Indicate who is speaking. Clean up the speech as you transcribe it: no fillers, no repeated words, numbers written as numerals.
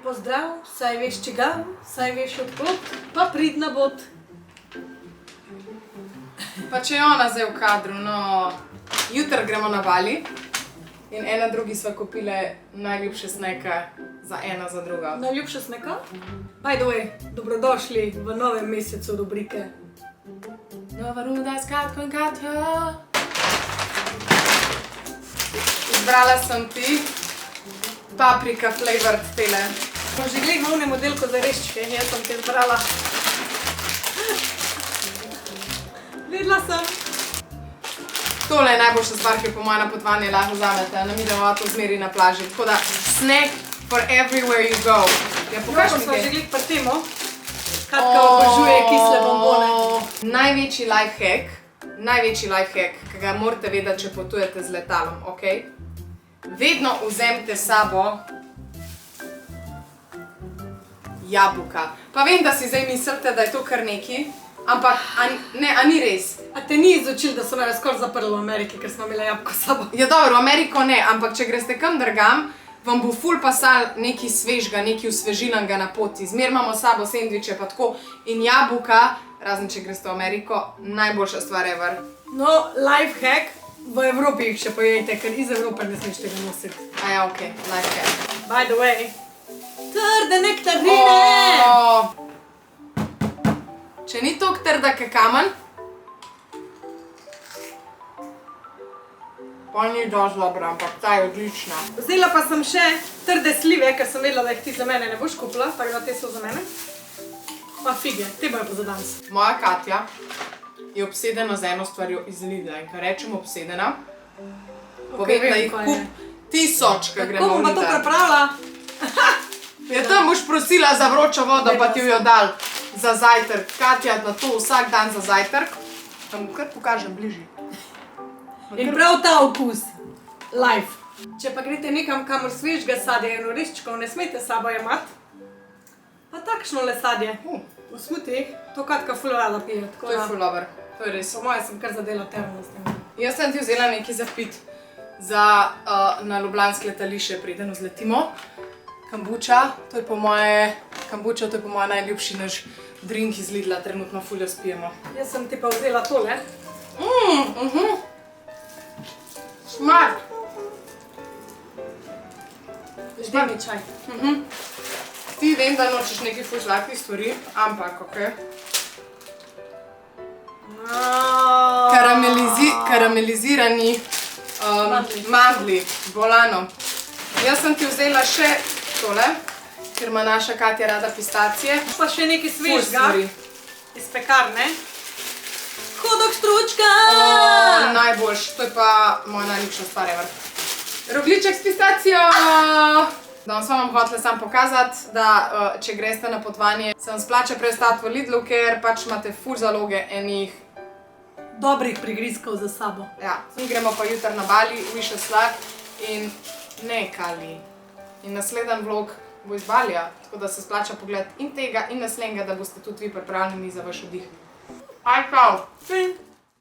Speaker 1: pozdrav, saj veš čigav, saj veš odkot, pa pridna bod.
Speaker 2: Pa če je ona zdaj v kadru, no, jutri gremo na Bali in ena drugi sva kupile najljubše sneke za ena za druga.
Speaker 1: Najljubša sneka? By the way, dobrodošli v novem mesecu rubrike
Speaker 2: Nova ruda s Katko in Katjo. Izbrala sem ti paprika flavored tele.
Speaker 1: Smo že glih v modelko za reščke, jaz sem te izbrala. Videla sem.
Speaker 2: Tole je najboljša stvar, ki po moje na potovanje lahko vzamete, namidamo to zmeri na plaži. Tako da, snack for everywhere you go. Ja, pokaž mi
Speaker 1: Smo
Speaker 2: kaj.
Speaker 1: že glih pri temu. Katka obožuje kisle bombone.
Speaker 2: Največji lifehack, ki ga morate vedeti, če potujete z letalom, ok? Vedno vzemite s sabo jabolka. Pa vem, da si zdaj mislite, da je to kar neki, ampak a ni res.
Speaker 1: A te ni izučil, da so me skoraj zaprli v Ameriki, ker smo imeli jabolko s sabo?
Speaker 2: Ja dobro, v Ameriko ne, ampak če greste kam drugam, vam bo ful pasal nekaj svežga, nekaj osvežilanega na poti. Zmer imamo s sabo sendviče pa tako in jabolka, razen če greste v Ameriko, najboljša stvar ever.
Speaker 1: No, lifehack, v Evropi jih še pojejte, ker iz Evrope ne smeš tega nositi.
Speaker 2: Aja, okej, lifehack.
Speaker 1: By the way, trde nektarine!
Speaker 2: Če ni toliko trda kot kamen, pa ni dosti dobra, ampak ta je odlična.
Speaker 1: Vzela pa sem še trde slive, ker sem vedela, da jih ti za mene ne boš kupila, tako da te so za mene. Pa fige, te bojo pa za danes.
Speaker 2: Moja Katja je obsedena z eno stvarjo iz Lidla in ko rečem obsedena, povem, da jih kup 1000, ko gremo
Speaker 1: Kako bom pa to
Speaker 2: v Lidl.
Speaker 1: pripravila?
Speaker 2: Ja, tam boš prosila za vročo vodo, pa ti jo dal za zajtrk. Katja na to vsak dan za zajtrk. Tam kar pokažem bližje.
Speaker 1: In prav ta okus. Life. Če pa greste nekam, kamor svežga sadja in oreščkov ne smete s sabo jemati, pa takšno le sadje. V smutih, to Katka ful rada pije.
Speaker 2: To je ful dober. To je res.
Speaker 1: Po moje sem kar zadela termo s tem.
Speaker 2: Jaz sem ti vzela nekaj za pit na Ljubljansko letališče, preden vzletimo. Kombuča, to je po moje najljubši naš drink iz Lidla, trenutno ful jo spijemo.
Speaker 1: Jaz sem ti pa vzela tole.
Speaker 2: Smart!
Speaker 1: Ždi mi čaj.
Speaker 2: Ti vem, da nočeš nekaj ful sladkih stvari, ampak okej. Karamelizirani mandli, bolano. Jaz sem ti vzela še tole, ker ima naša Katja rada pistacije.
Speaker 1: Pa še nekaj
Speaker 2: Ful
Speaker 1: svežga
Speaker 2: stvari.
Speaker 1: iz pekarne. Hodok štručka!
Speaker 2: Najboljš, to je pa moja najljubša stvar ever. Rogljiček s pistacijo! Danes vam hotela sam pokazati, da če greste na potovanje, se vam splača preostati v Lidlu, ker pač imate ful zaloge enih.
Speaker 1: Dobrih prigrizkov za sabo.
Speaker 2: Ja, mi gremo pa jutri na Bali, wish us luck in ne Kali. In naslednji vlog bo iz Balija, tako da se splača pogledati in tega in naslednjega, da boste tudi vi pripravljeni za vaš oddih. Aj, čau!